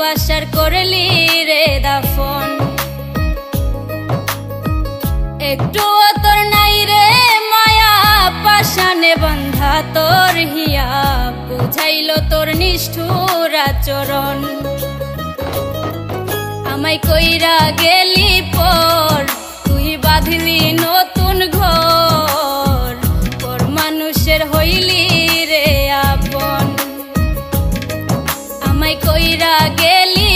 ভালোবাসার করলি রে দাফন। একটুও তোর নাই রে মায়া, পাশানে বন্ধা তোর হিয়া, বুঝাইল তোর নিষ্ঠুর আচরণ। আমায় কইরা গেলি পর, তুই বাঁধলি নতুন ঘর, পর মানুষের হইলি রে আপন। আমায় কইরা গেলি